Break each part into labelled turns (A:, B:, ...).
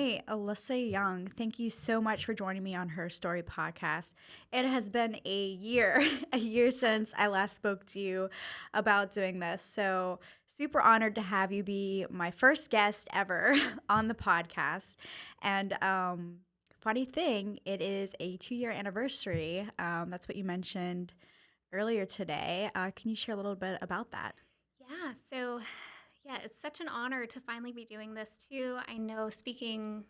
A: Hi, Alyssa Young. Thank you so much for joining me on Her Story podcast. It has been a year, a year since I last spoke to you about doing this. So, super honored to have you be my first guest ever on the podcast. And funny thing, it is a 2-year anniversary. That's what you mentioned earlier today. Can you share a little bit about that?
B: Yeah, it's such an honor to finally be doing this too. I know speaking,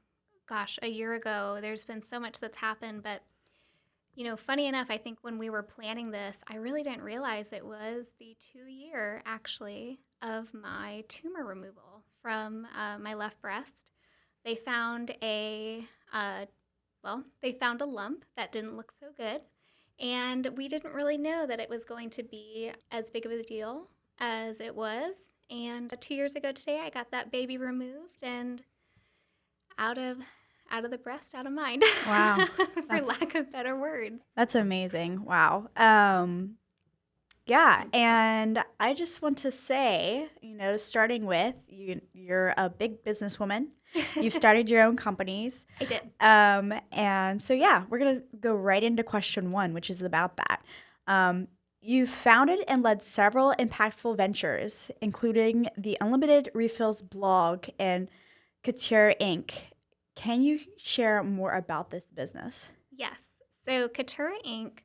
B: a year ago, there's been so much that's happened, but funny enough, I think when we were planning this, I really didn't realize it was the 2 year actually of my tumor removal from my left breast. They found they found a lump that didn't look so good. And we didn't really know that it was going to be as big of a deal as it was. And 2 years ago today, I got that baby removed and out of the breast, out of mind,
A: Wow.
B: for lack of better words.
A: That's amazing. Wow. Yeah, and I just want to say, starting with you're a big businesswoman. You've started your own companies.
B: I did.
A: And so, yeah, we're going to go right into question one, which is about that. You founded and led several impactful ventures, including the Unlimited Refills blog and Couture Inc. Can you share more about this business?
B: Yes. So Couture Inc.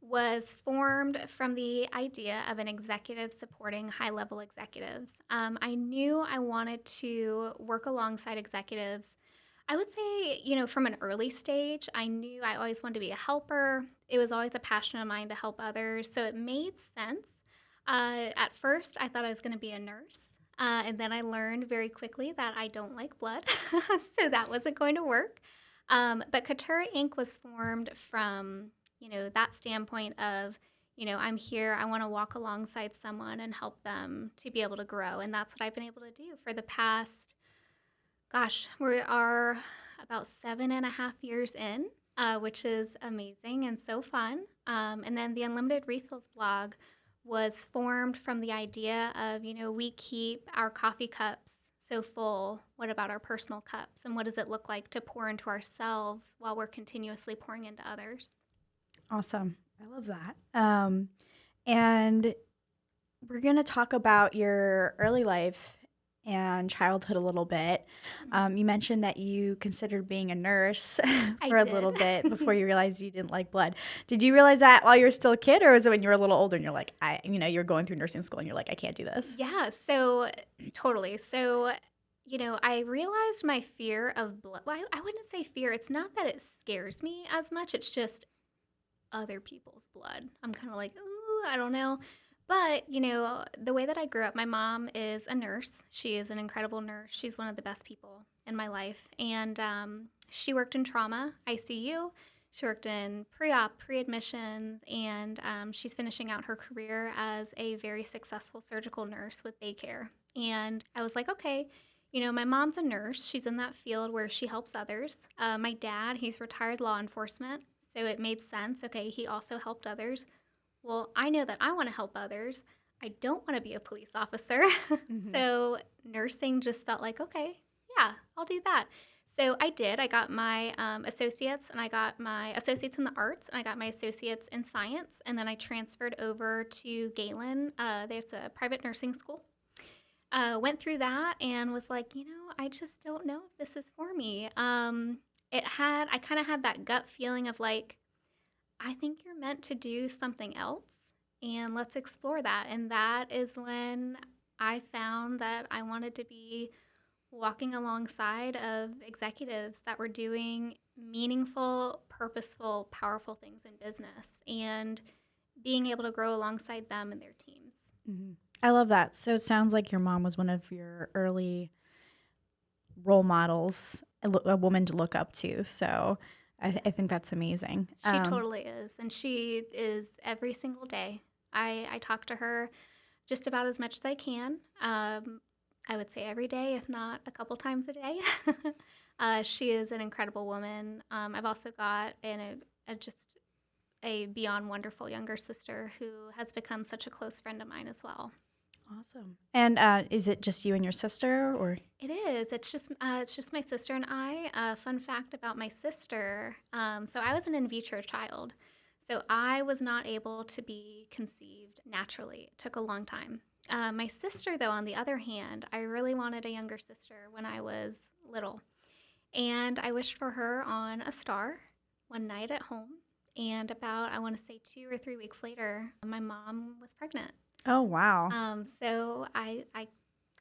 B: was formed from the idea of an executive supporting high-level executives. I knew I wanted to work alongside executives. I would say, from an early stage, I knew I always wanted to be a helper. It was always a passion of mine to help others, so it made sense. At first, I thought I was going to be a nurse, and then I learned very quickly that I don't like blood, so that wasn't going to work. But Couture Inc. was formed from, that standpoint of, I'm here, I want to walk alongside someone and help them to be able to grow. And that's what I've been able to do for the past, we are about 7.5 years in, which is amazing and so fun. And then the Unlimited Refills blog was formed from the idea of, we keep our coffee cups so full. What about our personal cups? And what does it look like to pour into ourselves while we're continuously pouring into others?
A: Awesome. I love that. And we're going to talk about your early life and childhood a little bit. You mentioned that you considered being a nurse for a little bit before you realized you didn't like blood. Did you realize that while you were still a kid, or was it when you were a little older and you're like, you're going through nursing school and you're like, I can't do this?
B: Yeah, so totally. So, I realized my fear of blood. Well, I wouldn't say fear. It's not that it scares me as much. It's just other people's blood. I'm kind of like, ooh, I don't know. But, the way that I grew up, my mom is a nurse. She is an incredible nurse. She's one of the best people in my life. And she worked in trauma, ICU. She worked in pre-op, pre-admissions, and she's finishing out her career as a very successful surgical nurse with daycare. And I was like, okay, my mom's a nurse. She's in that field where she helps others. My dad, he's retired law enforcement. So it made sense. Okay, he also helped others. Well, I know that I want to help others. I don't want to be a police officer.
A: Mm-hmm.
B: So nursing just felt like, okay, yeah, I'll do that. So I did. I got my associates, and I got my associates in the arts, and I got my associates in science. And then I transferred over to Galen. There's a private nursing school. Went through that and was like, I just don't know if this is for me. I kind of had that gut feeling of like, I think you're meant to do something else, and let's explore that. And that is when I found that I wanted to be walking alongside of executives that were doing meaningful, purposeful, powerful things in business and being able to grow alongside them and their teams.
A: Mm-hmm. I love that. So it sounds like your mom was one of your early role models, a woman to look up to. So I think that's amazing.
B: She totally is. And she is every single day. I talk to her just about as much as I can. I would say every day, if not a couple times a day. She is an incredible woman. I've also got just a beyond wonderful younger sister who has become such a close friend of mine as well.
A: Awesome. And is it just you and your sister, or?
B: It is. It's just my sister and I. Fun fact about my sister. So I was an in vitro child. So I was not able to be conceived naturally. It took a long time. My sister, though, on the other hand, I really wanted a younger sister when I was little. And I wished for her on a star one night at home. And about, I want to say 2 or 3 weeks later, my mom was pregnant.
A: Oh, wow.
B: So I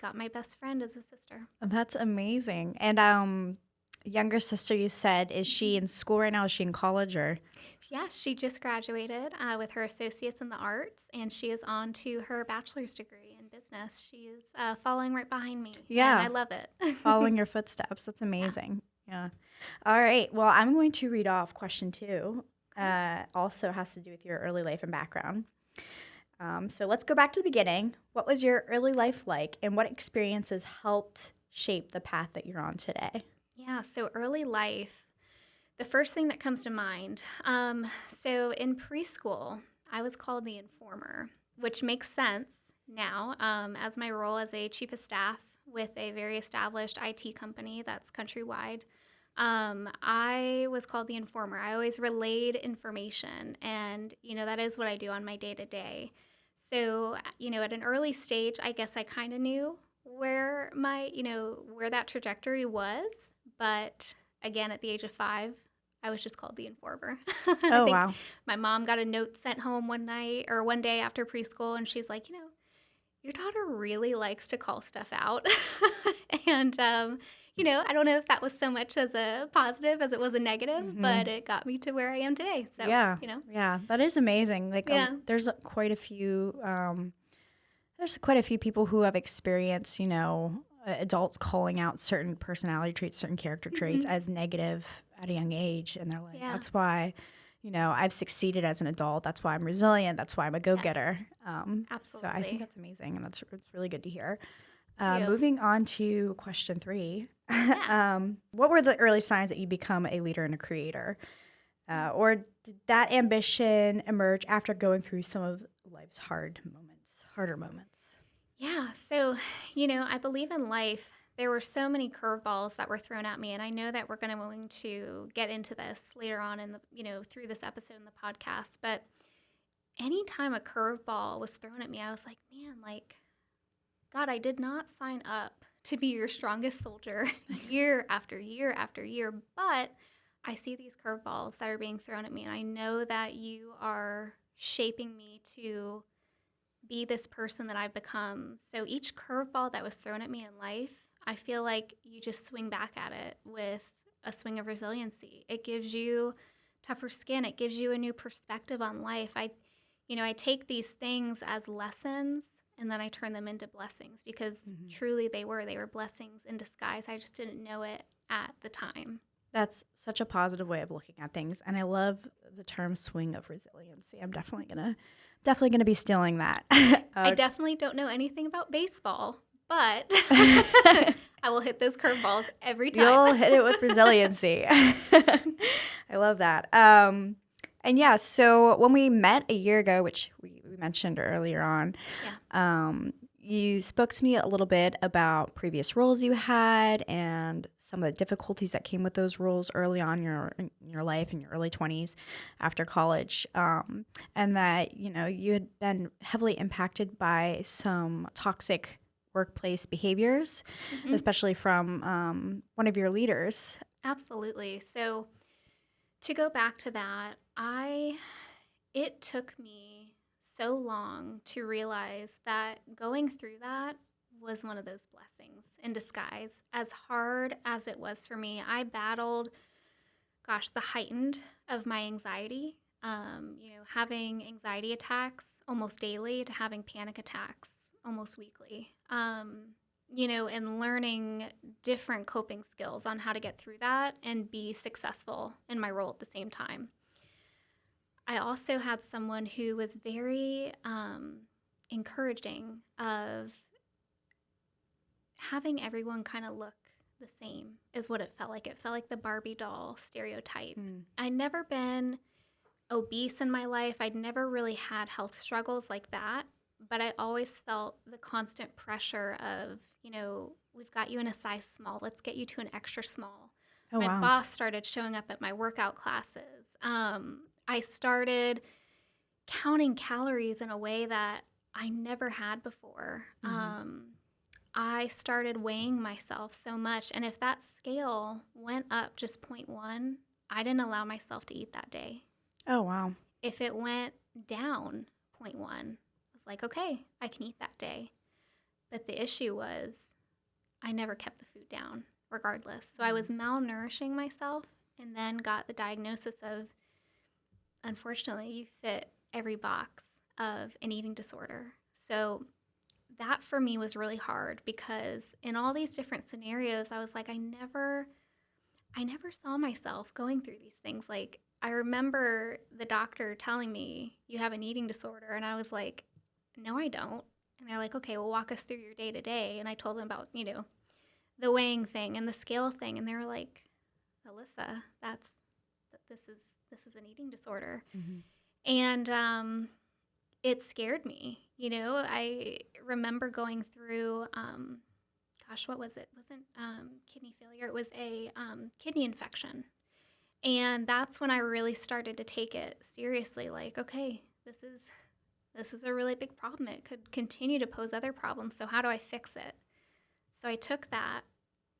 B: got my best friend as a sister.
A: That's amazing. And younger sister, you said, is she in school right now? Is she in college, or?
B: Yeah, she just graduated with her associates in the arts, and she is on to her bachelor's degree in business. She is following right behind me.
A: Yeah.
B: And I love it.
A: Following your footsteps. That's amazing. Yeah. All right. Well, I'm going to read off question 2. Also has to do with your early life and background. So let's go back to the beginning. What was your early life like, and what experiences helped shape the path that you're on today?
B: Yeah, so early life, the first thing that comes to mind. So in preschool, I was called the informer, which makes sense now, as my role as a chief of staff with a very established IT company that's countrywide. I was called the informer. I always relayed information, and that is what I do on my day to day. So at an early stage, I guess I kind of knew where where that trajectory was, but again, at the age of 5, I was just called the informer. I
A: Oh,
B: think
A: wow.
B: my mom got a note sent home one day after preschool, and she's like, your daughter really likes to call stuff out. And, I don't know if that was so much as a positive as it was a negative, but it got me to where I am today. So,
A: Yeah. Yeah. That is amazing. Like,
B: Yeah.
A: there's quite a few people who have experienced, adults calling out certain personality traits, certain character traits as negative at a young age. And they're like,
B: Yeah.
A: that's why, I've succeeded as an adult. That's why I'm resilient. That's why I'm a go-getter. So I
B: Absolutely.
A: think that's amazing. And it's really good to hear.
B: Thank you.
A: Moving on to question 3.
B: Yeah.
A: What were the early signs that you become a leader and a creator? Or did that ambition emerge after going through some of life's harder moments?
B: Yeah. So, I believe in life, there were so many curveballs that were thrown at me. And I know that we're going to get into this later on in the, through this episode in the podcast. But anytime a curveball was thrown at me, I was like, man, God, I did not sign up to be your strongest soldier year after year after year. But I see these curveballs that are being thrown at me. And I know that you are shaping me to be this person that I've become. So each curveball that was thrown at me in life, I feel like you just swing back at it with a swing of resiliency. It gives you tougher skin. It gives you a new perspective on life. I take these things as lessons, and then I turn them into blessings, because truly they were blessings in disguise. I just didn't know it at the time.
A: That's such a positive way of looking at things, and I love the term "swing of resiliency." I'm definitely gonna be stealing that.
B: I definitely don't know anything about baseball, but I will hit those curveballs every time.
A: You'll hit it with resiliency. I love that. And yeah, so when we met a year ago, which we mentioned earlier on, you spoke to me a little bit about previous roles you had and some of the difficulties that came with those roles early on in your life, in your early 20s after college, and that, you had been heavily impacted by some toxic workplace behaviors, especially from one of your leaders.
B: Absolutely. So to go back to that, it took me so long to realize that going through that was one of those blessings in disguise. As hard as it was for me, I battled, the heightened of my anxiety, having anxiety attacks almost daily to having panic attacks almost weekly, and learning different coping skills on how to get through that and be successful in my role at the same time. I also had someone who was very encouraging of having everyone kind of look the same is what it felt like. It felt like the Barbie doll stereotype. I'd never been obese in my life. I'd never really had health struggles like that. but I always felt the constant pressure of, we've got you in a size small. Let's get you to an extra small.
A: Oh,
B: My
A: wow.
B: boss started showing up at my workout classes. I started counting calories in a way that I never had before.
A: Mhm.
B: I started weighing myself so much. And if that scale went up just point 0.1, I didn't allow myself to eat that day.
A: Oh, wow.
B: If it went down point 0.1, I was like, okay, I can eat that day. But the issue was I never kept the food down regardless. So I was malnourishing myself and then got the diagnosis of, unfortunately, you fit every box of an eating disorder. So that for me was really hard because in all these different scenarios, I was like, I never saw myself going through these things. Like, I remember the doctor telling me, you have an eating disorder. And I was like, no, I don't. And they're like, okay, well, walk us through your day to day. And I told them about, the weighing thing and the scale thing. And they were like, Alyssa, this is an eating disorder.
A: Mhm.
B: And it scared me. I remember going through, gosh, what was it? It wasn't kidney failure. It was a kidney infection. And that's when I really started to take it seriously. Like, okay, this is a really big problem. It could continue to pose other problems. So how do I fix it? So I took that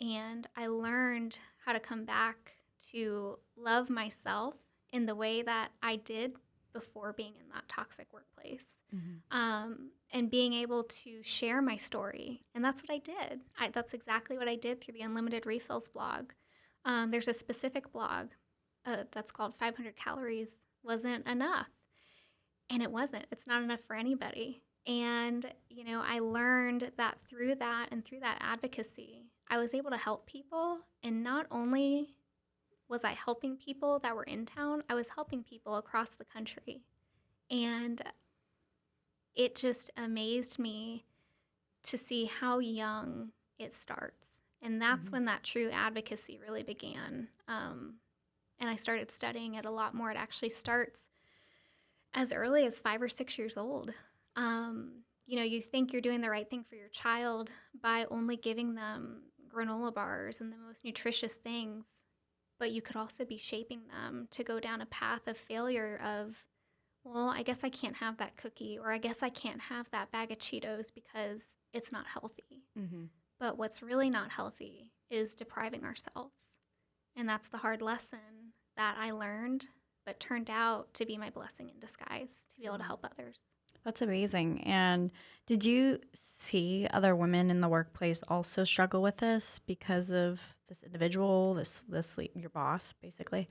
B: and I learned how to come back to love myself in the way that I did before being in that toxic workplace.
A: Mhm.
B: And being able to share my story. And that's what I did. That's exactly what I did through the Unlimited Refills blog. There's a specific blog that's called 500 Calories Wasn't Enough. And it wasn't. It's not enough for anybody. And, I learned that through that and through that advocacy, I was able to help people. And not only was I helping people that were in town, I was helping people across the country. And it just amazed me to see how young it starts. And that's
A: Mhm.
B: when that true advocacy really began. And I started studying it a lot more. It actually starts as early as 5 or 6 years old. You think you're doing the right thing for your child by only giving them granola bars and the most nutritious things, but you could also be shaping them to go down a path of failure of, well, I guess I can't have that cookie, or I guess I can't have that bag of Cheetos because it's not healthy.
A: Mhm.
B: But what's really not healthy is depriving ourselves. And that's the hard lesson that I learned, but turned out to be my blessing in disguise to be able to help others.
A: That's amazing. And did you see other women in the workplace also struggle with this because of this individual, your boss, basically?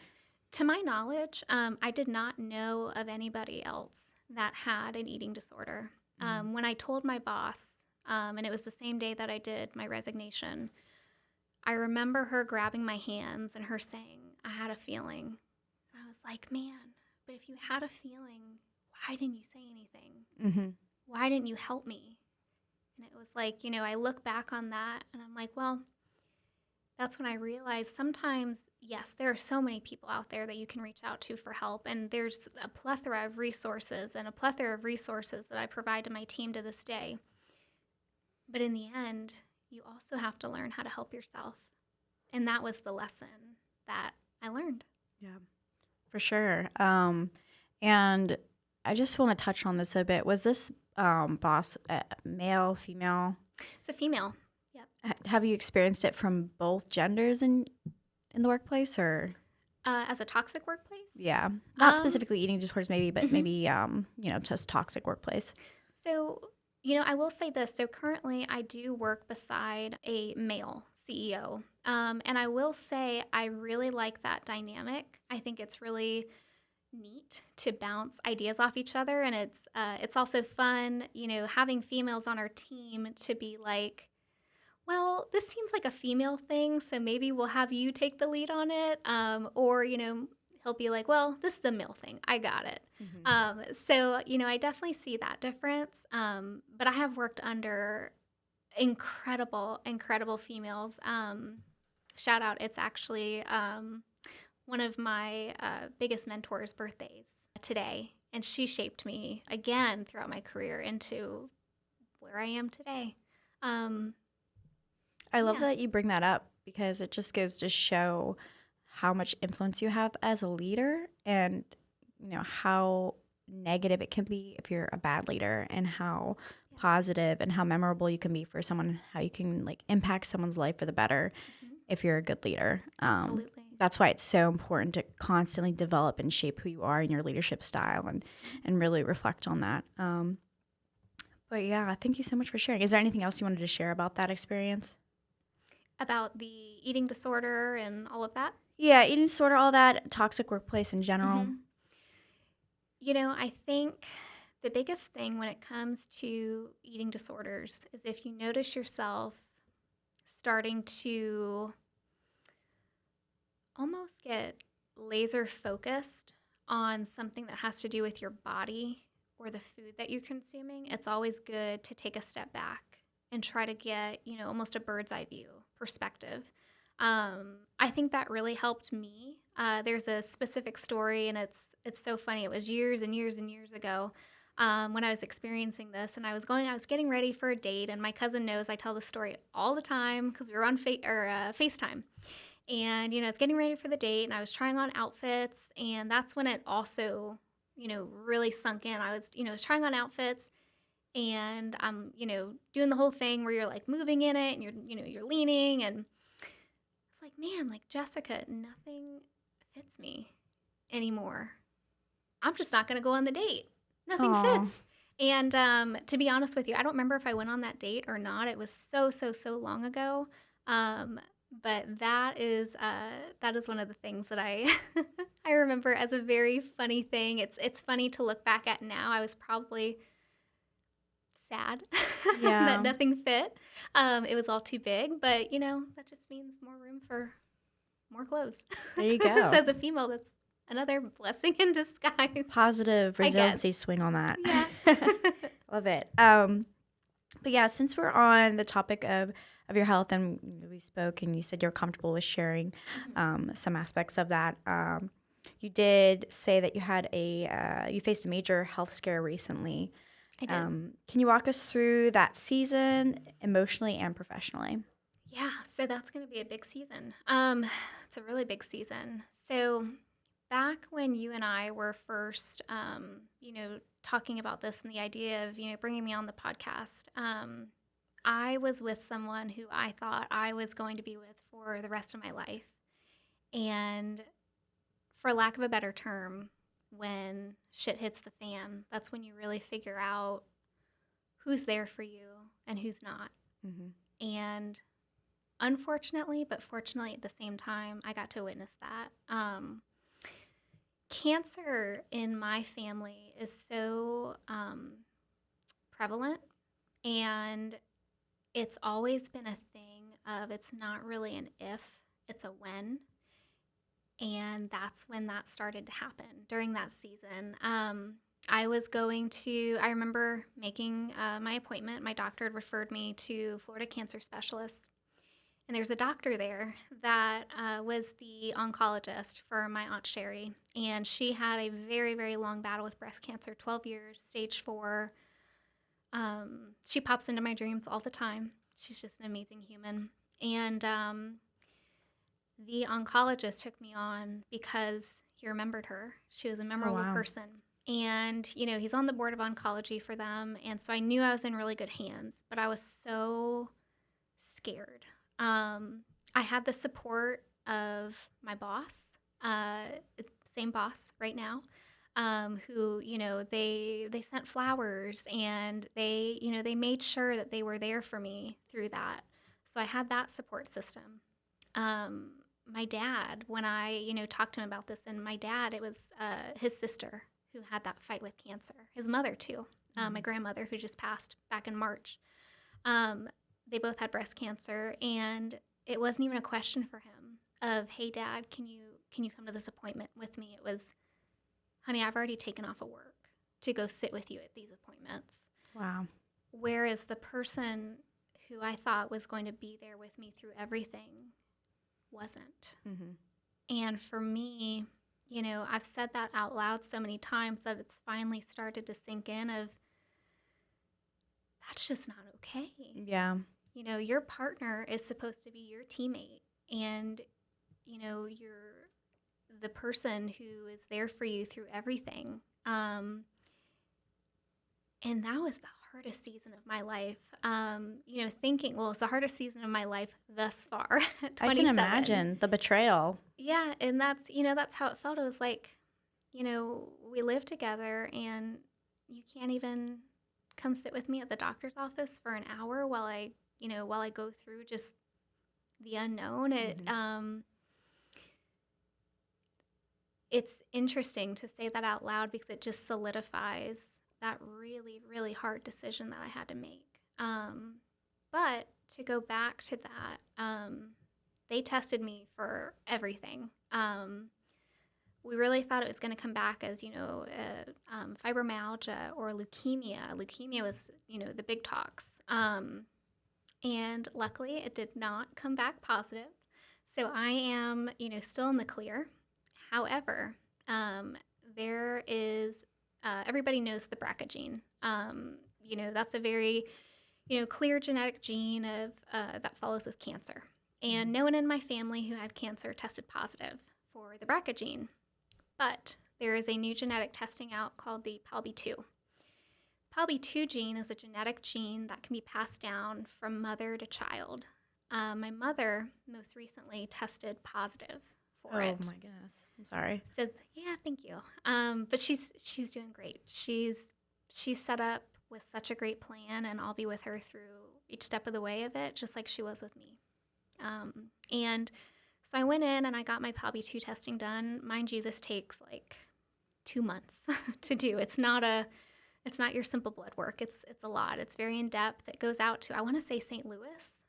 B: To my knowledge, I did not know of anybody else that had an eating disorder.
A: Mhm.
B: When I told my boss, and it was the same day that I did my resignation, I remember her grabbing my hands and her saying, I had a feeling. And I was like, man, but if you had a feeling, why didn't you say anything?
A: Mhm.
B: Why didn't you help me? And it was like, I look back on that and I'm like, well, that's when I realized sometimes, yes, there are so many people out there that you can reach out to for help. And there's a plethora of resources that I provide to my team to this day. But in the end, you also have to learn how to help yourself. And that was the lesson that I learned.
A: Yeah, for sure. And I just want to touch on this a bit. Was this boss male, female?
B: It's a female. Yep.
A: Have you experienced it from both genders in the workplace, or?
B: As a toxic workplace?
A: Yeah, not
B: Um,
A: specifically eating disorders, maybe, but
B: mhm.
A: maybe just toxic workplace.
B: So, I will say this. So currently, I do work beside a male CEO. And I will say I really like that dynamic. I think it's really neat to bounce ideas off each other. And it's also fun, having females on our team to be like, well, this seems like a female thing, so maybe we'll have you take the lead on it. Or, he'll be like, well, this is a male thing. I got it.
A: Mhm.
B: So, I definitely see that difference. But I have worked under incredible, incredible females. Shout out, it's actually one of my biggest mentors' birthdays today. And she shaped me again throughout my career into where I am today.
A: I love
B: Yeah.
A: that you bring that up because it just goes to show how much influence you have as a leader and how negative it can be if you're a bad leader and how positive and how memorable you can be for someone, how you can like impact someone's life for the better if you're a good leader.
B: Absolutely.
A: That's why it's so important to constantly develop and shape who you are in your leadership style and really reflect on that. But yeah, thank you so much for sharing. Is there anything else you wanted to share about that experience?
B: About the eating disorder and all of that?
A: Yeah, eating disorder, all that, toxic workplace in general.
B: I think the biggest thing when it comes to eating disorders is if you notice yourself starting to almost get laser focused on something that has to do with your body or the food that you're consuming, it's always good to take a step back and try to get, almost a bird's eye view perspective. I think that really helped me. There's a specific story, and it's so funny. It was years and years and years ago when I was experiencing this, and I was getting ready for a date, and my cousin knows I tell this story all the time because we were on FaceTime. And, it's getting ready for the date, and I was trying on outfits, and that's when it also, really sunk in. I was trying on outfits, and I'm, doing the whole thing where you're like moving in it, and you're leaning, and it's like, man, like Jessica, nothing fits me anymore. I'm just not going to go on the date. Nothing
A: Aw.
B: fits. And to be honest with you, I don't remember if I went on that date or not. It was so, so, so long ago. But that is one of the things that I I remember as a very funny thing. It's funny to look back at now. I was probably sad that
A: Yeah.
B: nothing fit. It was all too big, but that just means more room for more clothes.
A: There you
B: So
A: go.
B: as a female, that's another blessing in disguise.
A: Positive
B: I guess.
A: resiliency swing on that.
B: Yeah.
A: Love it. But yeah, since we're on the topic of your health and we spoke and you said you're comfortable with sharing some aspects of that, you did say that you faced a major health scare recently.
B: I did.
A: Can you walk us through that season emotionally and professionally?
B: Yeah, so that's going to be a big season. It's a really big season. So back when you and I were first, talking about this and the idea of, bringing me on the podcast, I was with someone who I thought I was going to be with for the rest of my life. And for lack of a better term, when shit hits the fan, that's when you really figure out who's there for you and who's not.
A: Mm-hmm.
B: And unfortunately, but fortunately at the same time, I got to witness that. Cancer in my family is so prevalent, and it's always been a thing of it's not really an if, it's a when. And that's when that started to happen during that season. I remember making my appointment. My doctor had referred me to Florida cancer specialists. And there's a doctor there that was the oncologist for my Aunt Sherry. And she had a very, very long battle with breast cancer, 12 years, stage 4. She pops into my dreams all the time. She's just an amazing human. And the oncologist took me on because he remembered her. She was a memorable person. And, he's on the board of oncology for them. And so I knew I was in really good hands, but I was so scared. I had the support of my boss, same boss right now, who, they sent flowers and they made sure that they were there for me through that. So I had that support system. My dad, when I, talked to him about this, and my dad, it was his sister who had that fight with cancer. His mother, too, my grandmother, who just passed back in March. They both had breast cancer, and it wasn't even a question for him of, hey, Dad, can you come to this appointment with me? It was, honey, I've already taken off of work to go sit with you at these appointments.
A: Wow.
B: Whereas the person who I thought was going to be there with me through everything wasn't.
A: Mm-hmm.
B: And for me, I've said that out loud so many times that it's finally started to sink in of that's just not okay.
A: Yeah.
B: Your partner is supposed to be your teammate, and you're the person who is there for you through everything. And that was the hardest season of my life. Thinking, well, it's the hardest season of my life thus far at
A: I can
B: 27.
A: imagine the betrayal.
B: Yeah, and that's how it felt. It was like, we live together and you can't even come sit with me at the doctor's office for an hour while I go through just the unknown. It's interesting to say that out loud because it just solidifies that really, really hard decision that I had to make. But to go back to that, they tested me for everything. We really thought it was going to come back as, fibromyalgia or leukemia. Leukemia was, the big talks. And luckily, it did not come back positive. So I am, still in the clear. However, there is, everybody knows the BRCA gene. That's a very, clear genetic gene of that follows with cancer. And no one in my family who had cancer tested positive for the BRCA gene. But there is a new genetic testing out called the PALB2. PALB2 gene is a genetic gene that can be passed down from mother to child. My mother most recently tested positive for it.
A: Oh my goodness. I'm sorry.
B: So yeah, thank you. But she's doing great. She's set up with such a great plan, and I'll be with her through each step of the way of it, just like she was with me. And so I went in and I got my PALB2 testing done. Mind you, this takes like 2 months to do. It's not your simple blood work. It's a lot. It's very in depth. It goes out to, I want to say, St. Louis,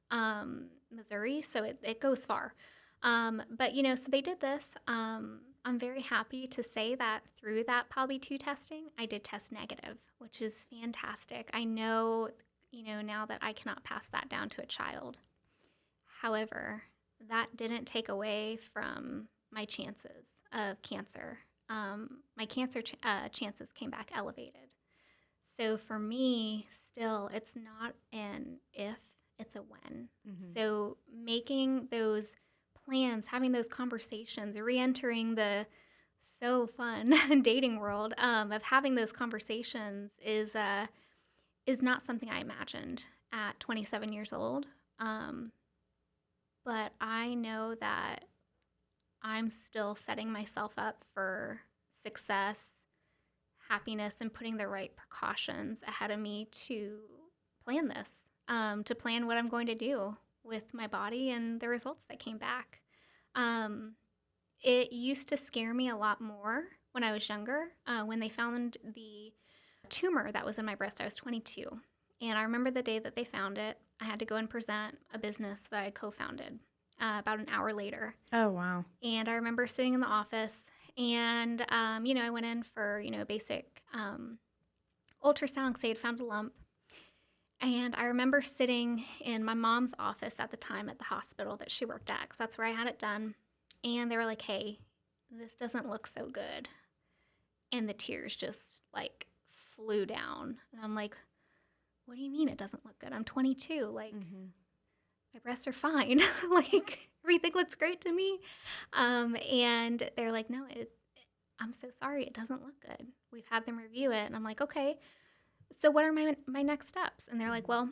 B: Missouri. So it goes far. But so they did this. I'm very happy to say that through that PALB2 testing, I did test negative, which is fantastic. I know, now that I cannot pass that down to a child. However, that didn't take away from my chances of cancer. My cancer chances came back elevated. So for me, still, it's not an if, it's a when. Mm-hmm. So making those plans, having those conversations, re-entering the so fun dating world of having those conversations is not something I imagined at 27 years old. But I know that I'm still setting myself up for success, happiness, and putting the right precautions ahead of me to plan this, to plan what I'm going to do with my body and the results that came back. It used to scare me a lot more when I was younger. When they found the tumor that was in my breast, I was 22. And I remember the day that they found it, I had to go and present a business that I co-founded about an hour later.
A: Oh, wow.
B: And I remember sitting in the office and, I went in for, basic ultrasound because they had found a lump. And I remember sitting in my mom's office at the time at the hospital that she worked at because that's where I had it done. And they were like, hey, this doesn't look so good. And the tears just like flew down. And I'm like, what do you mean it doesn't look good? I'm 22. Like, my breasts are fine. Like, everything looks great to me. And they're like, no, I'm so sorry. It doesn't look good. We've had them review it. And I'm like, okay, so what are my next steps? And they're like, well,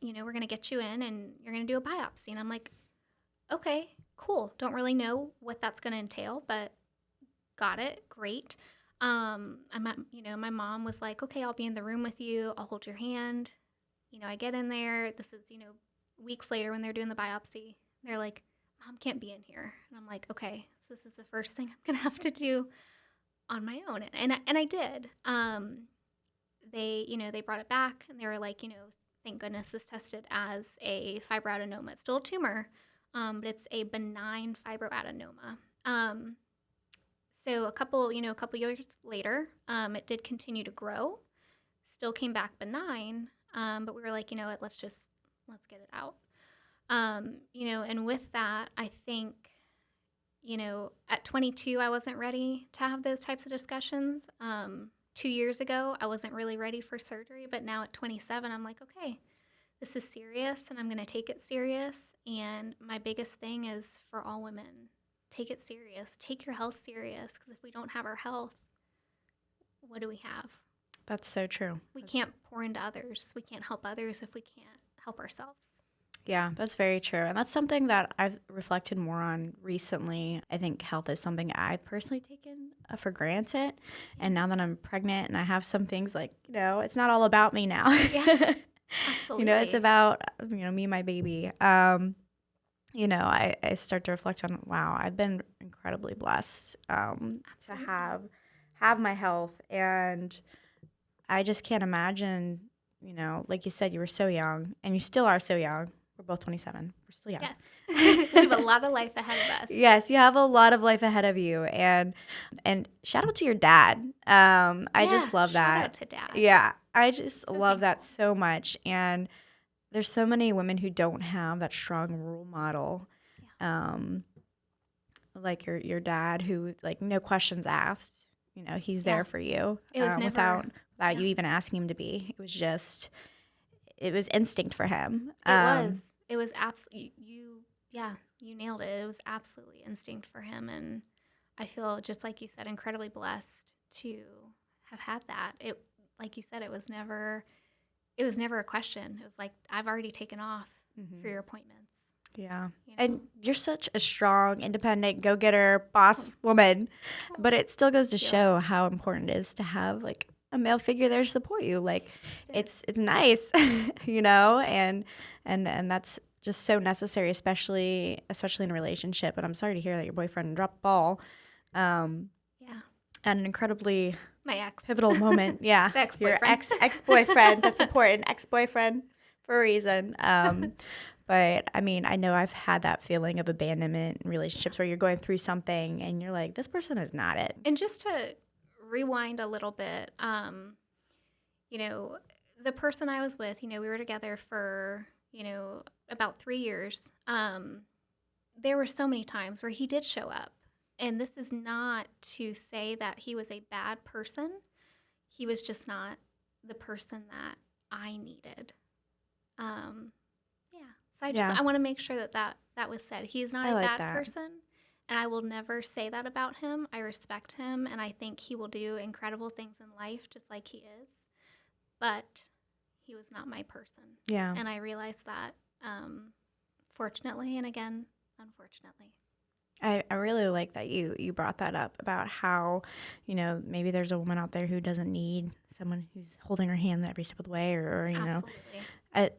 B: we're going to get you in and you're going to do a biopsy. And I'm like, okay, cool. Don't really know what that's going to entail, but got it. Great. My mom was like, okay, I'll be in the room with you. I'll hold your hand. I get in there. This is, weeks later when they're doing the biopsy. They're like, Mom can't be in here. And I'm like, okay, so this is the first thing I'm going to have to do on my own. And I did. They brought it back and they were like, thank goodness this tested as a fibroadenoma. It's still a tumor, but it's a benign fibroadenoma. So a couple years later, it did continue to grow, still came back benign, but we were like, let's get it out. And with that, I think, At 22, I wasn't ready to have those types of discussions. 2 years ago, I wasn't really ready for surgery, but now at 27, I'm like, okay, this is serious and I'm going to take it serious. And my biggest thing is for all women, take it serious. Take your health serious, because if we don't have our health, what do we have?
A: That's so true.
B: We can't pour into others. We can't help others if we can't help ourselves.
A: Yeah, that's very true. And that's something that I've reflected more on recently. I think health is something I've personally taken for granted. And now that I'm pregnant and I have some things like, it's not all about me now.
B: Yeah, absolutely.
A: It's about, me and my baby. I start to reflect on, wow, I've been incredibly blessed to have my health. And I just can't imagine, like you said, you were so young and you still are so young. We're both 27. We're still young.
B: Yes. We have a lot of life ahead of us.
A: Yes, you have a lot of life ahead of you. And shout out to your dad. I just love that.
B: Shout out to Dad.
A: Yeah, I just love that
B: thankful.
A: so much. And there's so many women who don't have that strong role model.
B: Yeah.
A: Like your dad, who, like, no questions asked. He's there for you.
B: It was never
A: without you even asking him to be. It was instinct for him.
B: It was absolutely you nailed it. It was absolutely instinct for him, and I feel, just like you said, incredibly blessed to have had that. It, like you said, it was never a question. It was like, I've already taken off for your appointments.
A: Yeah. And you're such a strong, independent, go-getter, boss woman. But it still goes to show how important it is to have, like, a male figure there to support you. Like, it's nice, and that's just so necessary, especially in a relationship. And I'm sorry to hear that your boyfriend dropped the ball. At an incredibly pivotal moment. Yeah.
B: Your
A: ex-boyfriend. That's important. Ex-boyfriend for a reason. But I mean, I know I've had that feeling of abandonment in relationships where you're going through something and you're like, this person is not it.
B: And just to rewind a little bit, the person I was with, we were together for, about 3 years. There were so many times where he did show up. And this is not to say that he was a bad person. He was just not the person that I needed. So I want to make sure that was said. He is not a bad person, and I will never say that about him. I respect him, and I think he will do incredible things in life, just like he is. But he was not my person.
A: Yeah.
B: And I realized that, fortunately, and again, unfortunately.
A: I really like that you brought that up about how, maybe there's a woman out there who doesn't need someone who's holding her hand every step of the way, or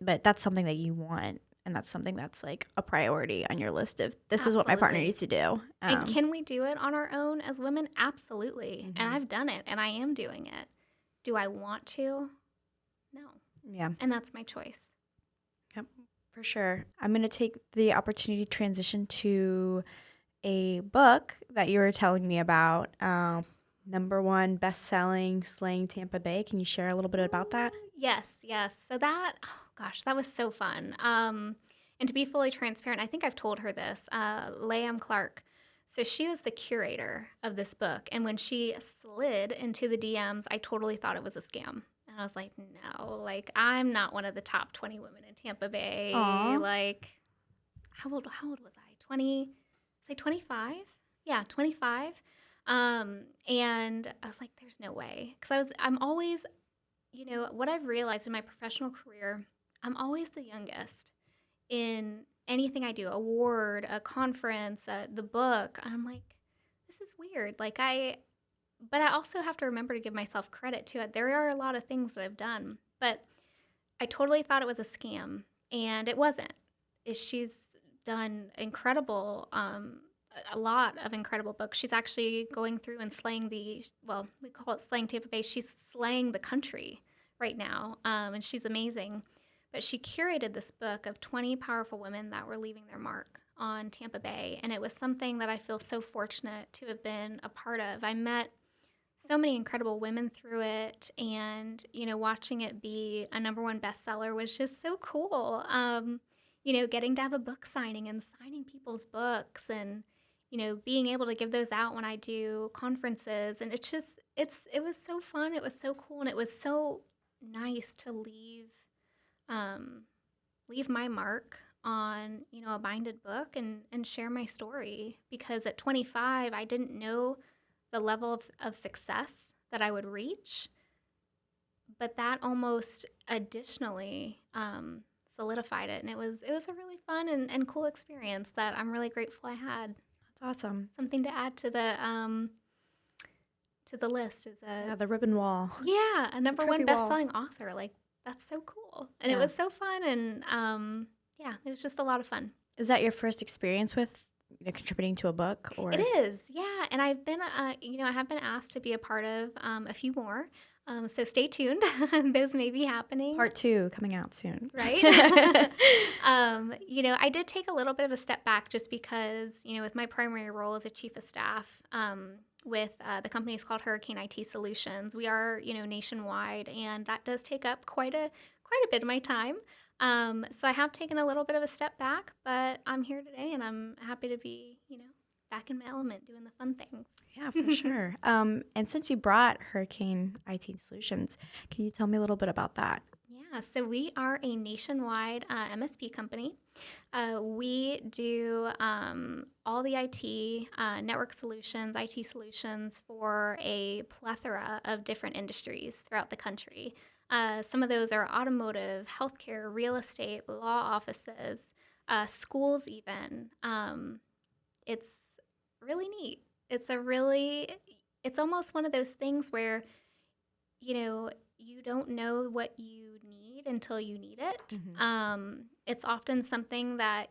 A: but that's something that you want. And that's something that's, like, a priority on your list of, this is what my partner needs to do.
B: And can we do it on our own as women? Absolutely. Mm-hmm. And I've done it, and I am doing it. Do I want to? No.
A: Yeah.
B: And that's my choice.
A: Yep, for sure. I'm going to take the opportunity to transition to a book that you were telling me about. #1 bestselling, Slaying Tampa Bay. Can you share a little bit about that?
B: Yes. So that was so fun. And to be fully transparent, I think I've told her this, Liam Clark. So she was the curator of this book. And when she slid into the DMs, I totally thought it was a scam. And I was like, no, like, I'm not one of the top 20 women in Tampa Bay.
A: Aww.
B: Like, how old was I? 20? Say 25? Yeah, 25. And I was like, there's no way. Because I'm always, what I've realized in my professional career, I'm always the youngest in anything I do, award, a conference, the book. And I'm like, this is weird. But I also have to remember to give myself credit to it. There are a lot of things that I've done, but I totally thought it was a scam, and it wasn't. She's done incredible, a lot of incredible books. She's actually going through and slaying we call it Slaying Tampa Bay. She's slaying the country right now, and she's amazing. But she curated this book of 20 powerful women that were leaving their mark on Tampa Bay, and it was something that I feel so fortunate to have been a part of. I met so many incredible women through it, and, watching it be a #1 bestseller was just so cool. Getting to have a book signing and signing people's books, and, being able to give those out when I do conferences, and it was so fun. It was so cool, and it was so nice to um, leave my mark on, a binded book and share my story. Because at 25, I didn't know the level of success that I would reach, but that almost additionally solidified it. And it was a really fun and cool experience that I'm really grateful I had.
A: That's awesome.
B: Something to add to the list is
A: Yeah, the ribbon wall.
B: a number one
A: Trophy wall.
B: best-selling author. Like, that's so cool. And it
A: Yeah.
B: was so fun, and it was just a lot of fun.
A: Is that your first experience with contributing to a book? Or
B: It is, yeah. And I've been, I have been asked to be a part of a few more. So stay tuned. Those may be happening.
A: Part 2 coming out soon.
B: Right? I did take a little bit of a step back just because, with my primary role as a chief of staff, with the company is called Hurricane IT Solutions. We are, nationwide, and that does take up quite a bit of my time. So I have taken a little bit of a step back, but I'm here today, and I'm happy to be, back in my element doing the fun things.
A: Yeah, for sure. And since you brought Hurricane IT Solutions, can you tell me a little bit about that?
B: Yeah, so we are a nationwide MSP company. We do all the IT, network solutions, IT solutions for a plethora of different industries throughout the country. Some of those are automotive, healthcare, real estate, law offices, schools even. It's really neat. It's almost one of those things where, you don't know what you need until you need it. It's often something that,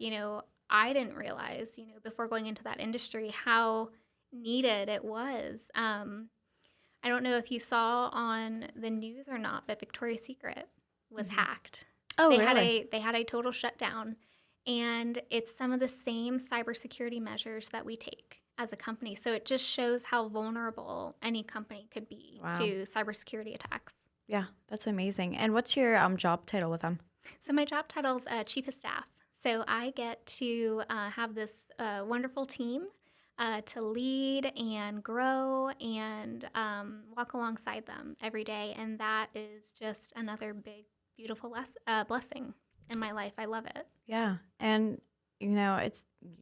B: I didn't realize, before going into that industry, how needed it was. I don't know if you saw on the news or not, but Victoria's Secret was hacked.
A: Oh,
B: Really? They had a total shutdown, and it's some of the same cybersecurity measures that we take as a company. So it just shows how vulnerable any company could be to cybersecurity attacks.
A: Yeah, that's amazing. And what's your job title with them?
B: So my job title is chief of staff. So I get to have this wonderful team to lead and grow and walk alongside them every day. And that is just another big, beautiful blessing in my life. I love it.
A: Yeah. And,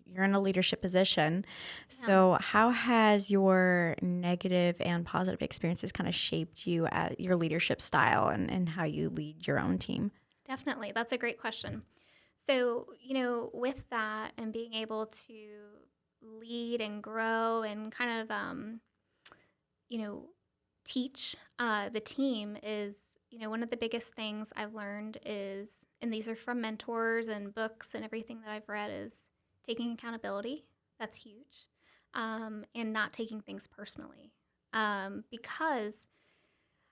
A: you're in a leadership position. So how has your negative and positive experiences kind of shaped you at your leadership style and how you lead your own team?
B: Definitely. That's a great question. So, with that and being able to lead and grow and kind of, teach the team is, one of the biggest things I've learned is, and these are from mentors and books and everything that I've read, is taking accountability. That's huge. And not taking things personally. Because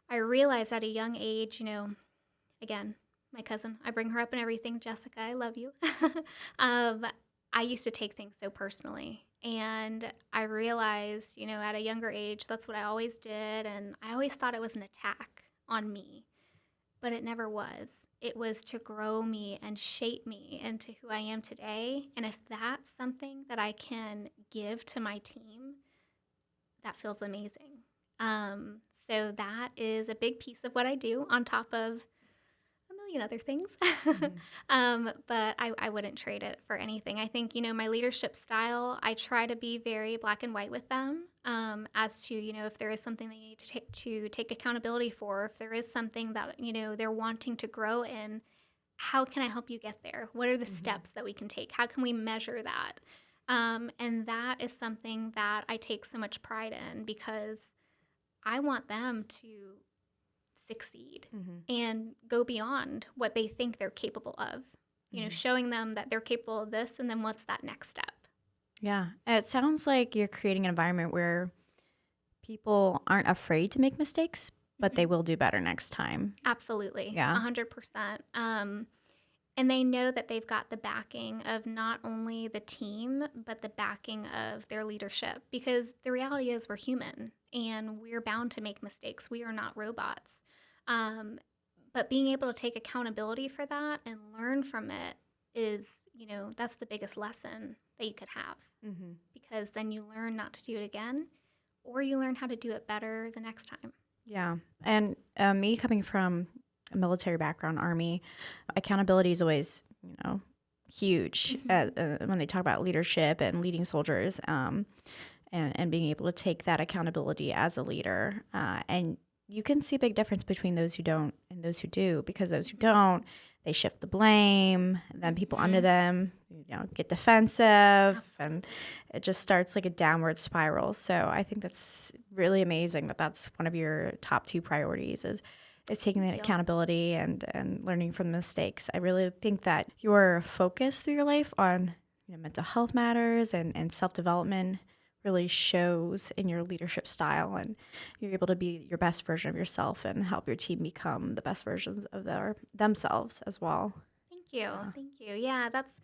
B: I realized at a young age, again, my cousin, I bring her up in everything. Jessica, I love you. I used to take things so personally. And I realized, at a younger age, that's what I always did. And I always thought it was an attack on me. But it never was. It was to grow me and shape me into who I am today. And if that's something that I can give to my team, that feels amazing. So that is a big piece of what I do on top of a million other things. But I wouldn't trade it for anything. I think, my leadership style, I try to be very black and white with them as to, if there is something they need to take accountability for, if there is something that, they're wanting to grow in, how can I help you get there? What are the steps that we can take? How can we measure that? And that is something that I take so much pride in because I want them to succeed and go beyond what they think they're capable of, showing them that they're capable of this, and then what's that next step?
A: Yeah. It sounds like you're creating an environment where people aren't afraid to make mistakes, but they will do better next time.
B: Absolutely.
A: Yeah.
B: 100%. And they know that they've got the backing of not only the team, but the backing of their leadership, because the reality is we're human and we're bound to make mistakes. We are not robots. But being able to take accountability for that and learn from it is, that's the biggest lesson that you could have,
A: Mm-hmm.
B: because then you learn not to do it again, or you learn how to do it better the next time.
A: Yeah. And me coming from a military background, Army, accountability is always, huge when they talk about leadership and leading soldiers, and being able to take that accountability as a leader. And you can see a big difference between those who don't and those who do, because those who don't, they shift the blame, and then people under them, get defensive, and it just starts like a downward spiral. So I think that's really amazing that that's one of your top two priorities is taking that accountability and learning from mistakes. I really think that your focus through your life on mental health matters and self-development really shows in your leadership style, and you're able to be your best version of yourself and help your team become the best versions of themselves as well.
B: Thank you. Thank you. Yeah, that's,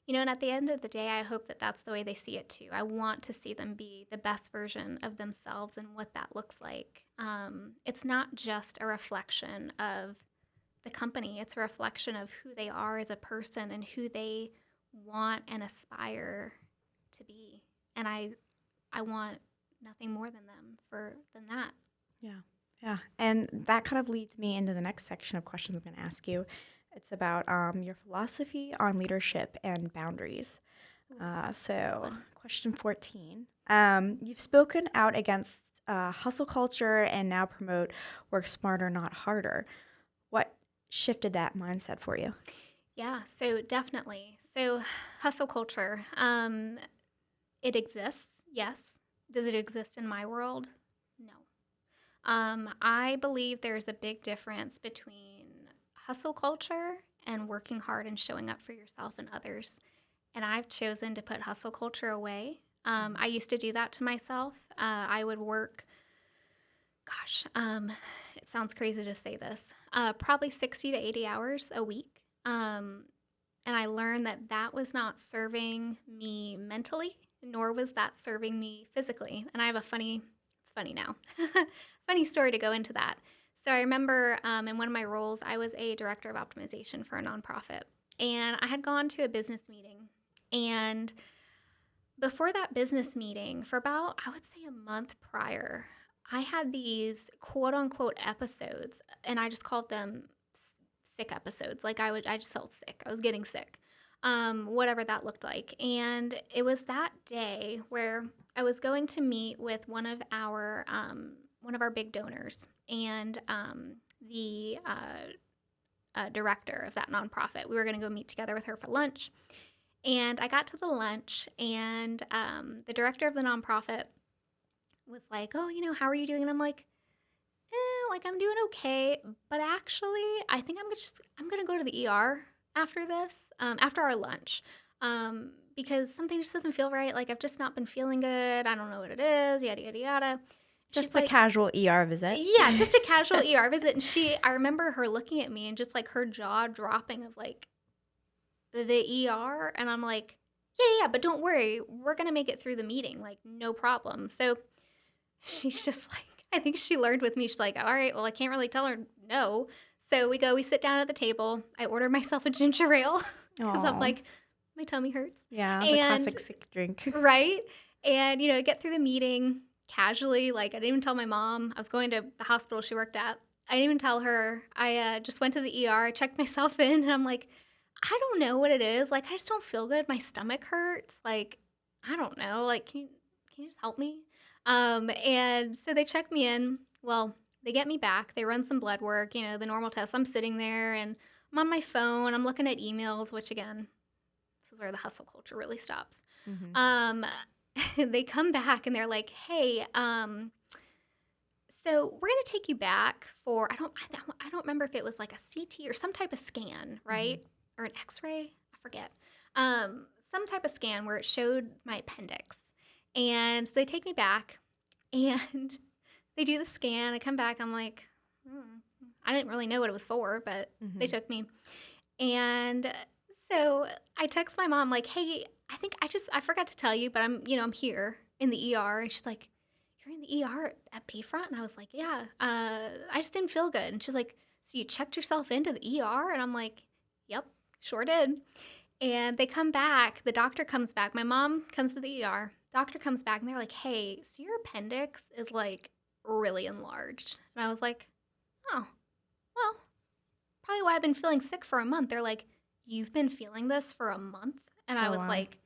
B: and at the end of the day, I hope that that's the way they see it too. I want to see them be the best version of themselves and what that looks like. It's not just a reflection of the company, it's a reflection of who they are as a person and who they want and aspire to be. And I want nothing more than that.
A: Yeah. Yeah. And that kind of leads me into the next section of questions I'm going to ask you. It's about your philosophy on leadership and boundaries. So question 14. You've spoken out against hustle culture and now promote work smarter, not harder. What shifted that mindset for you?
B: Yeah, so definitely. So hustle culture, it exists, yes. Does it exist in my world? No. I believe there's a big difference between hustle culture and working hard and showing up for yourself and others. And I've chosen to put hustle culture away. I used to do that to myself. I would work, it sounds crazy to say this, probably 60 to 80 hours a week. And I learned that that was not serving me mentally, nor was that serving me physically. And I have it's funny now, funny story to go into that. So I remember in one of my roles, I was a director of optimization for a nonprofit. And I had gone to a business meeting. And before that business meeting, for about, I would say a month prior, I had these quote unquote episodes, and I just called them sick episodes. Like I just felt sick. I was getting sick, whatever that looked like. And it was that day where I was going to meet with one of our big donors and the director of that nonprofit. We were going to go meet together with her for lunch. And I got to the lunch, and the director of the nonprofit was like, "Oh, how are you doing?" And I'm like, I'm doing okay, but actually, I think I'm gonna go to the ER after this, after our lunch, because something just doesn't feel right. Like I've just not been feeling good. I don't know what it is. Yada yada yada.
A: Just a casual ER visit.
B: Yeah, just a casual ER visit. And I remember her looking at me and just like her jaw dropping of like the ER, and I'm like, yeah, but don't worry, we're gonna make it through the meeting, like no problem. So she's just like, I think she learned with me. She's like, all right, well, I can't really tell her no. So we sit down at the table. I order myself a ginger ale because I'm like, my tummy hurts.
A: Yeah, the classic sick drink.
B: Right. And, get through the meeting casually. Like, I didn't even tell my mom. I was going to the hospital she worked at. I didn't even tell her. I just went to the ER, checked myself in, and I'm like, I don't know what it is. Like, I just don't feel good. My stomach hurts. Like, I don't know. Like, can you just help me? And so they check me in. Well, they get me back. They run some blood work, the normal tests. I'm sitting there and I'm on my phone. I'm looking at emails, which again, this is where the hustle culture really stops. Mm-hmm. They come back and they're like, hey, so we're going to take you back for, I don't remember if it was like a CT or some type of scan, right? Mm-hmm. Or an x-ray. I forget. Some type of scan where it showed my appendix. And so they take me back, and they do the scan. I come back. I'm like, I didn't really know what it was for, but they took me. And so I text my mom, like, hey, I think I forgot to tell you, but I'm here in the ER. And she's like, you're in the ER at Bayfront? And I was like, yeah, I just didn't feel good. And she's like, so you checked yourself into the ER? And I'm like, yep, sure did. And they come back. The doctor comes back. My mom comes to the ER. Doctor comes back, and they're like, hey, so your appendix is like really enlarged. And I was like, oh, well, probably why I've been feeling sick for a month. They're like, you've been feeling this for a month? And I
A: Oh,
B: was
A: wow.
B: like,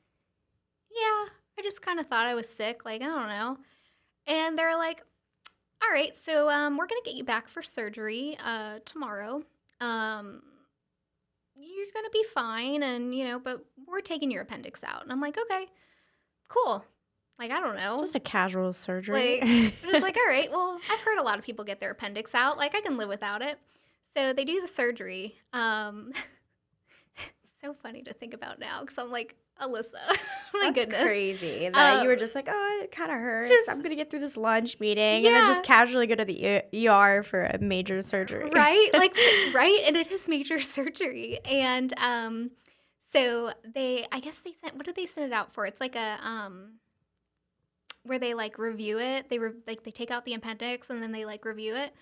B: yeah, I just kind of thought I was sick. Like, I don't know. And they're like, all right, so we're going to get you back for surgery tomorrow. Um, you're going to be fine. And, but we're taking your appendix out. And I'm like, okay, cool. Like, I don't know.
A: Just a casual
B: Like,
A: surgery.
B: I was like, all right, well, I've heard a lot of people get their appendix out. Like, I can live without it. So they do the surgery. It's so funny to think about now because I'm like, Alyssa, my
A: That's
B: goodness.
A: crazy that you were just like, oh, it kind of hurts. I'm going to get through this lunch meeting and then just casually go to the ER for a major surgery.
B: Right? Like, right? And it is major surgery. And so I guess they sent, what did they send it out for? It's like where they like review it. They take out the appendix and then they like review it.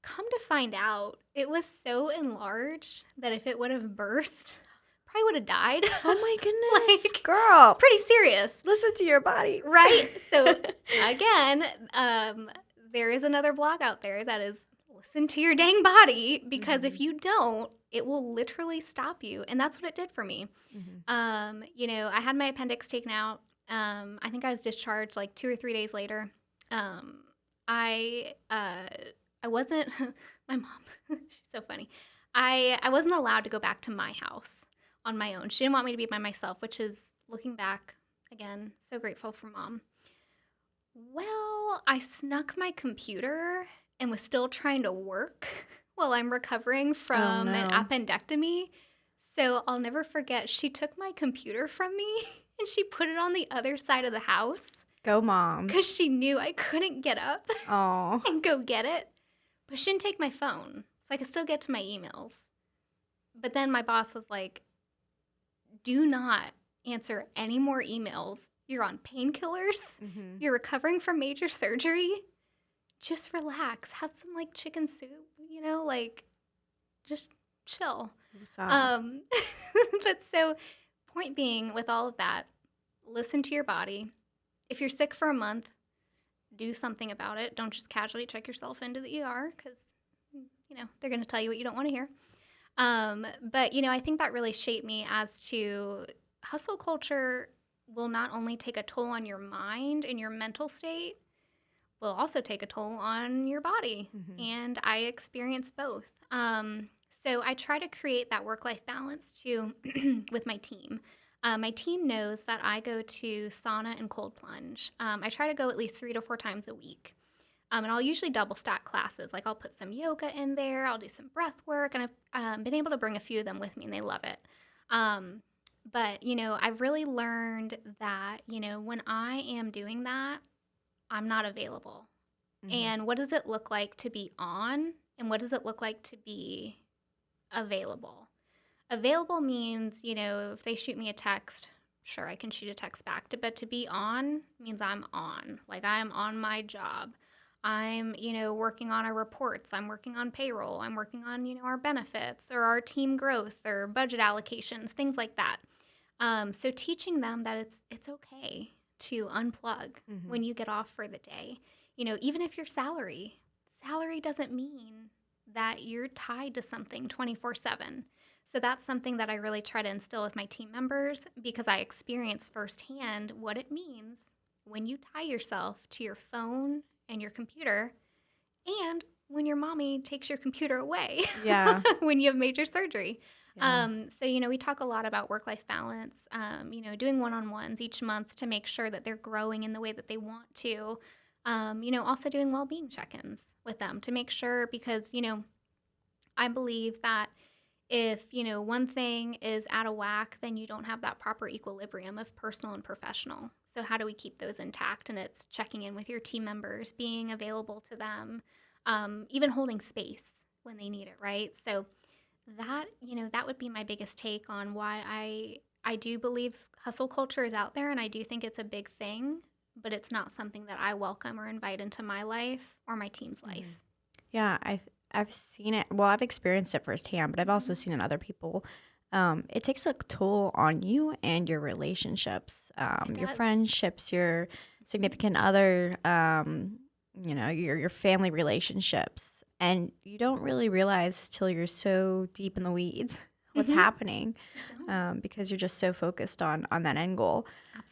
B: Come to find out, it was so enlarged that if it would have burst, probably would have died.
A: Oh my goodness,
B: Like,
A: girl.
B: It's pretty serious.
A: Listen to your body.
B: Right? So again, there is another blog out there that is listen to your dang body because if you don't, it will literally stop you. And that's what it did for me. I had my appendix taken out. I think I was discharged like 2 or 3 days later. I wasn't, my mom, she's so funny. I wasn't allowed to go back to my house on my own. She didn't want me to be by myself, which is, looking back, again, so grateful for Mom. Well, I snuck my computer and was still trying to work while I'm recovering from an appendectomy. So I'll never forget, she took my computer from me and she put it on the other side of the house.
A: Go, Mom.
B: Because she knew I couldn't get up and go get it. But she didn't take my phone, so I could still get to my emails. But then my boss was like, do not answer any more emails. You're on painkillers. You're recovering from major surgery. Just relax. Have some, like, chicken soup, like, just chill. But so, point being, with all of that, listen to your body. If you're sick for a month, do something about it. Don't just casually check yourself into the ER because, they're going to tell you what you don't want to hear. But, I think that really shaped me as to hustle culture will not only take a toll on your mind and your mental state, will also take a toll on your body. And I experienced both. So I try to create that work-life balance too with my team. My team knows that I go to sauna and cold plunge. I try to go at least 3 to 4 times a week. And I'll usually double stack classes. Like, I'll put some yoga in there. I'll do some breath work. And I've been able to bring a few of them with me, and they love it. But, I've really learned that, when I am doing that, I'm not available. And what does it look like to be on? And what does it look like to be available? Available means, if they shoot me a text, sure, I can shoot a text back. But to be on means I'm on. Like, I'm on my job. I'm, working on our reports. I'm working on payroll. I'm working on, our benefits or our team growth or budget allocations, things like that. So teaching them that it's okay to unplug when you get off for the day. Even if you're salary doesn't mean that you're tied to something 24/7. So that's something that I really try to instill with my team members because I experience firsthand what it means when you tie yourself to your phone and your computer and when your mommy takes your computer away when you have major surgery. So, we talk a lot about work-life balance, doing one-on-ones each month to make sure that they're growing in the way that they want to. Also doing well-being check-ins with them to make sure because, I believe that if, one thing is out of whack, then you don't have that proper equilibrium of personal and professional. So how do we keep those intact? And it's checking in with your team members, being available to them, even holding space when they need it, right? So that, that would be my biggest take on why I do believe hustle culture is out there, and I do think it's a big thing, but it's not something that I welcome or invite into my life or my team's life.
A: Yeah, I've seen it. Well, I've experienced it firsthand, but I've also seen it in other people. it takes a toll on you and your relationships,
B: It
A: your
B: does.
A: friendships, your significant other, your family relationships. And you don't really realize till you're so deep in the weeds what's
B: Mm-hmm.
A: happening,
B: You don't.
A: because you're just so focused on that end goal.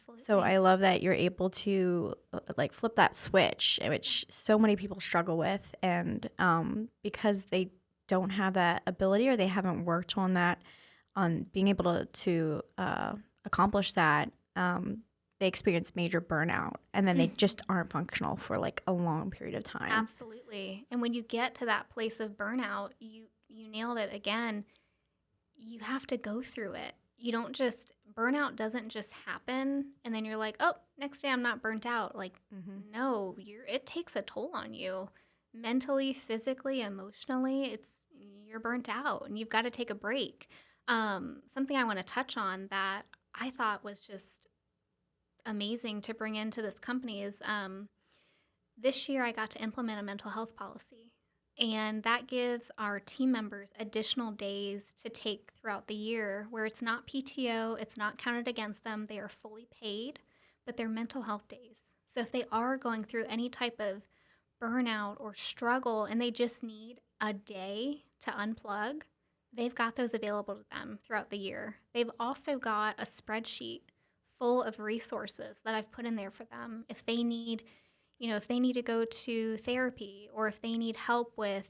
A: So
B: Absolutely.
A: I love that you're able to like flip that switch, which so many people struggle with, and because they don't have that ability or they haven't worked on that, on being able to accomplish that, they experience major burnout, and then they
B: Mhm.
A: just aren't functional for like a long period of time.
B: Absolutely. And when you get to that place of burnout, you nailed it again. You have to go through it. You don't just burnout doesn't just happen and then you're like, "Oh, next day I'm not burnt out." Like,
A: Mm-hmm.
B: no, it takes a toll on you. Mentally, physically, emotionally, you're burnt out and you've got to take a break. Something I want to touch on that I thought was just amazing to bring into this company is this year I got to implement a mental health policy. And that gives our team members additional days to take throughout the year where it's not PTO, it's not counted against them, they are fully paid, but they're mental health days. So if they are going through any type of burnout or struggle and they just need a day to unplug, they've got those available to them throughout the year. They've also got a spreadsheet full of resources that I've put in there for them. If they need to go to therapy or if they need help with,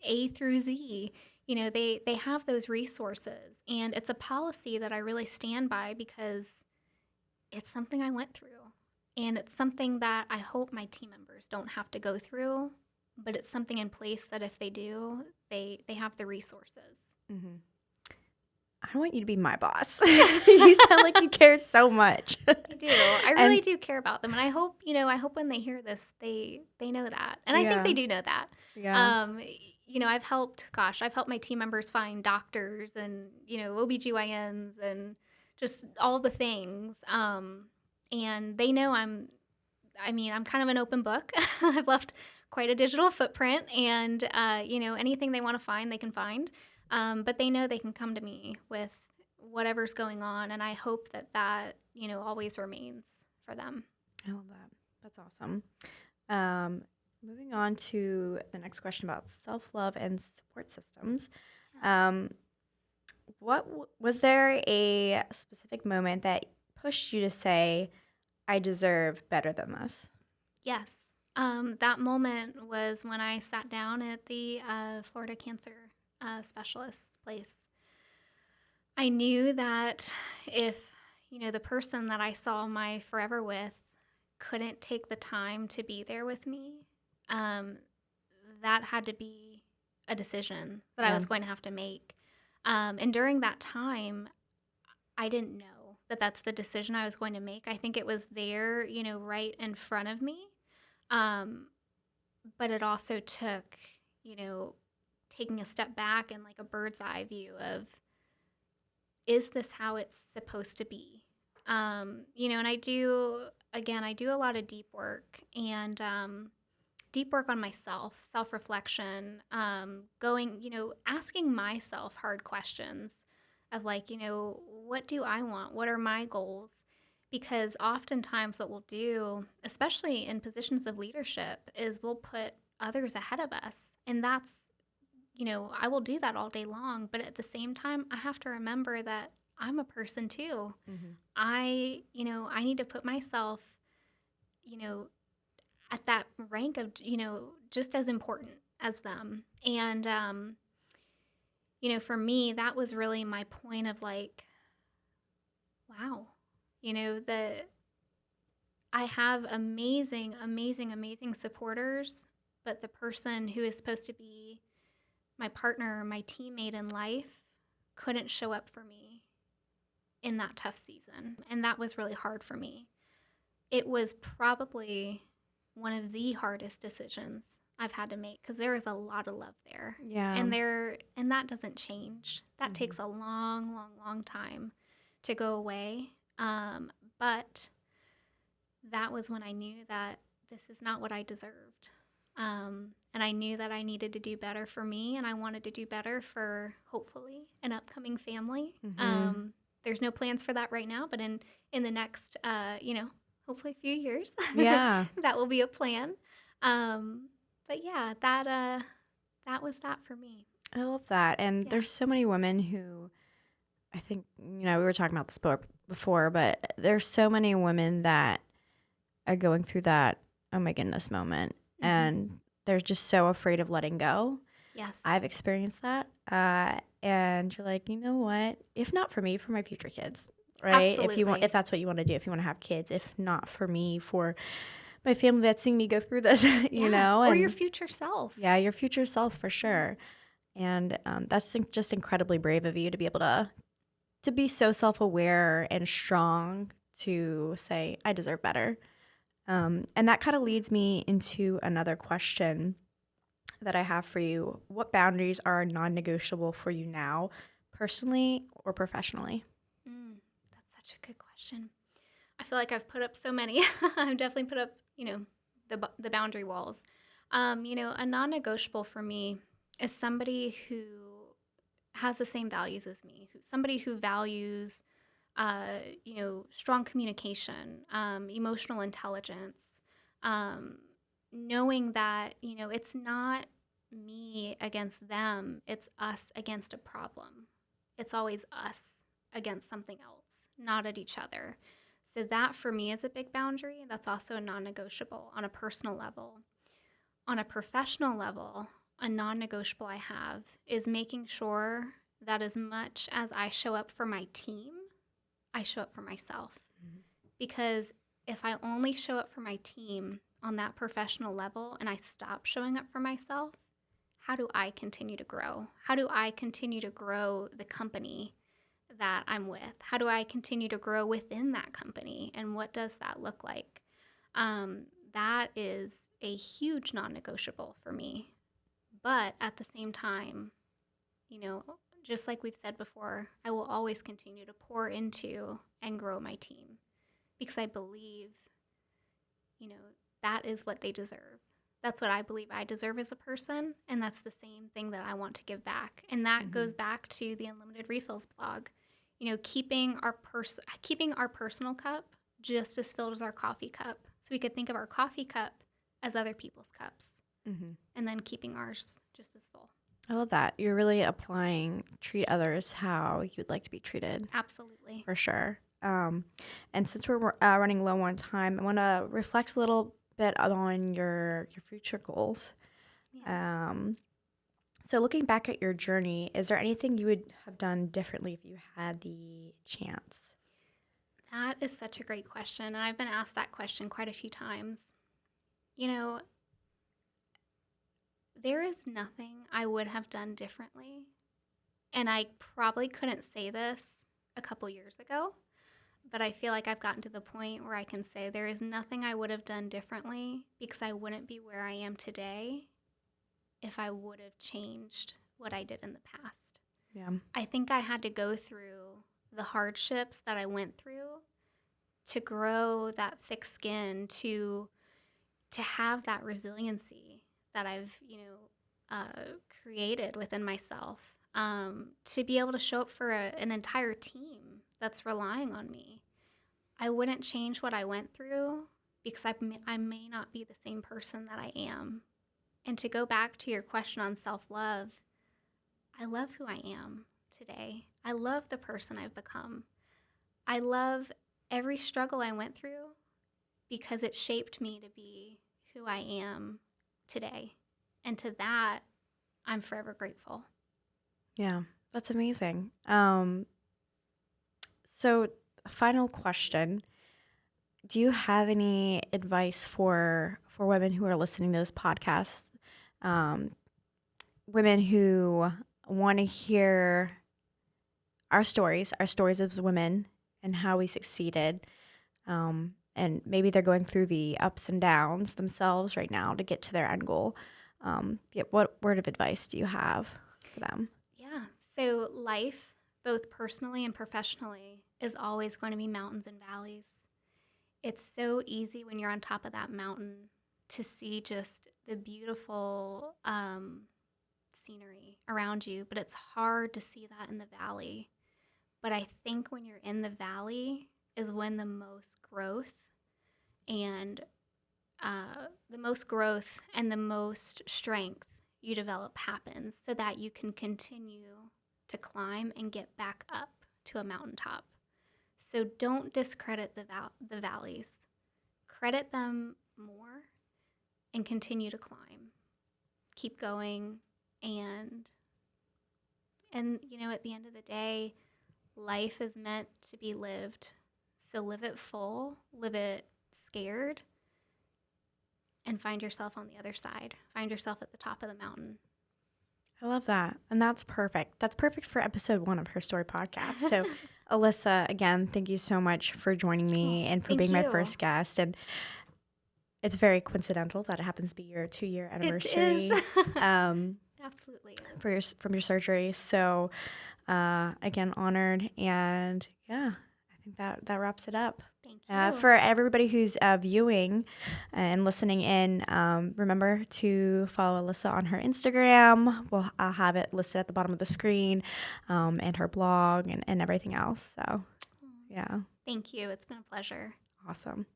B: A through Z, they have those resources. And it's a policy that I really stand by because it's something I went through. And it's something that I hope my team members don't have to go through, but it's something in place that if they do, they have the resources.
A: Mm-hmm. I want you to be my boss. You sound like you care so much.
B: I do. I really
A: And
B: do care about them, and I hope when they hear this, they know that, and I think
A: yeah,
B: they do know that.
A: yeah.
B: Um, I've helped my team members find doctors and OBGYNs and just all the things. And they know I'm kind of an open book. I've left quite a digital footprint, and anything they want to find, they can find. But they know they can come to me with whatever's going on, and I hope that always remains for them.
A: I love that. That's awesome. Um, Moving on to the next question about self love and support systems. Um, was there a specific moment that pushed you to say, I deserve better than this?
B: Yes. That moment was when I sat down at the Florida Cancer Specialist place. I knew that if, the person that I saw my forever with couldn't take the time to be there with me, um, that had to be a decision that I
A: Yeah.
B: was going to have to make. And during that time, I didn't know that that's the decision I was going to make. I think it was there, right in front of me. Um, but it also took, you know, taking a step back and like a bird's eye view of, is this how it's supposed to be? And I do a lot of deep work and deep work on myself, self reflection, asking myself hard questions of like, what do I want? What are my goals? Because oftentimes, what we'll do, especially in positions of leadership, is we'll put others ahead of us. And I will do that all day long. But at the same time, I have to remember that I'm a person too.
A: Mm-hmm.
B: I need to put myself, you know, at that rank of, just as important as them. And, for me, that was really my point of like, wow, the I have amazing, amazing, amazing supporters, but the person who is supposed to be my partner, my teammate in life, couldn't show up for me in that tough season. And that was really hard for me. It was probably one of the hardest decisions I've had to make because there is a lot of love there.
A: Yeah.
B: And that doesn't change. That
A: Mm-hmm.
B: takes a long, long, long time to go away. But that was when I knew that this is not what I deserved. And I knew that I needed to do better for me, and I wanted to do better for, hopefully, an upcoming family.
A: Mm-hmm.
B: There's no plans for that right now, but in the next, hopefully a few years,
A: Yeah.
B: that will be a plan. But yeah, that was that for me.
A: I love that. And
B: Yeah.
A: there's so many women who I think, we were talking about this book before, but there's so many women that are going through that, oh my goodness moment.
B: Mm-hmm.
A: And they're just so afraid of letting go.
B: Yes.
A: I've experienced that. And you're like, you know what? If not for me, for my future kids, right?
B: Absolutely.
A: If that's what you want to do, if you want to have kids, if not for me, for my family that's seeing me go through this,
B: Yeah. Or your
A: and
B: future self.
A: yeah, your future self for sure. And that's just incredibly brave of you to be able to be so self-aware and strong to say, I deserve better. And that kind of leads me into another question that I have for you. What boundaries are non-negotiable for you now, personally or professionally?
B: That's such a good question. I feel like I've put up so many. I've definitely put up, the boundary walls. A non-negotiable for me is somebody who has the same values as me. Somebody who values, strong communication, emotional intelligence, knowing that it's not me against them. It's us against a problem. It's always us against something else, not at each other. So that for me is a big boundary. That's also a non-negotiable on a personal level. On a professional level, a non-negotiable I have is making sure that as much as I show up for my team, I show up for myself.
A: Mm-hmm.
B: Because if I only show up for my team on that professional level and I stop showing up for myself, how do I continue to grow? How do I continue to grow the company that I'm with? How do I continue to grow within that company? And what does that look like? That is a huge non negotiable for me. But at the same time, you know, just like we've said before, I will always continue to pour into and grow my team because I believe, you know, that is what they deserve. That's what I believe I deserve as a person, and that's the same thing that I want to give back. And that
A: Mm-hmm.
B: goes back to the Unlimited Refills blog. Keeping our personal cup just as filled as our coffee cup. So we could think of our coffee cup as other people's cups,
A: Mm-hmm.
B: and then keeping ours just as full.
A: I love that. You're really applying treat others how you'd like to be treated.
B: Absolutely.
A: For sure. And since we're running low on time, I want to reflect a little bit on your future goals.
B: Yeah.
A: So looking back at your journey, is there anything you would have done differently if you had the chance?
B: That is such a great question. And I've been asked that question quite a few times. You know, there is nothing I would have done differently. And I probably couldn't say this a couple years ago, but I feel like I've gotten to the point where I can say there is nothing I would have done differently because I wouldn't be where I am today if I would have changed what I did in the past.
A: Yeah.
B: I think I had to go through the hardships that I went through to grow that thick skin, to have that resiliency that I've created within myself, to be able to show up for an entire team that's relying on me. I wouldn't change what I went through because I may not be the same person that I am. And to go back to your question on self-love, I love who I am today. I love the person I've become. I love every struggle I went through because it shaped me to be who I am today. And to that, I'm forever grateful.
A: Yeah, that's amazing. So final question. Do you have any advice for women who are listening to this podcast? Women who want to hear our stories as women and how we succeeded. And maybe they're going through the ups and downs themselves right now to get to their end goal. What word of advice do you have for them?
B: Yeah. So life, both personally and professionally, is always going to be mountains and valleys. It's so easy when you're on top of that mountain to see just the beautiful scenery around you, but it's hard to see that in the valley. But I think when you're in the valley is when the most growth and the most strength you develop happens, so that you can continue to climb and get back up to a mountaintop. So don't discredit the valleys. Credit them more and continue to climb. Keep going, and at the end of the day, life is meant to be lived. So live it full, live it scared, and find yourself on the other side. Find yourself at the top of the mountain.
A: I love that. And that's perfect. That's perfect for episode 1 of Her Story podcast. So, Alyssa, again, thank you so much for joining me and for being my first guest. And it's very coincidental that it happens to be your 2-year anniversary.
B: It is. Absolutely.
A: From your surgery. So, again, honored. And yeah, I think that wraps it up.
B: Thank you.
A: For everybody who's viewing and listening in, remember to follow Alyssa on her Instagram. I'll have it listed at the bottom of the screen, and her blog and everything else. So, yeah.
B: Thank you. It's been a pleasure.
A: Awesome.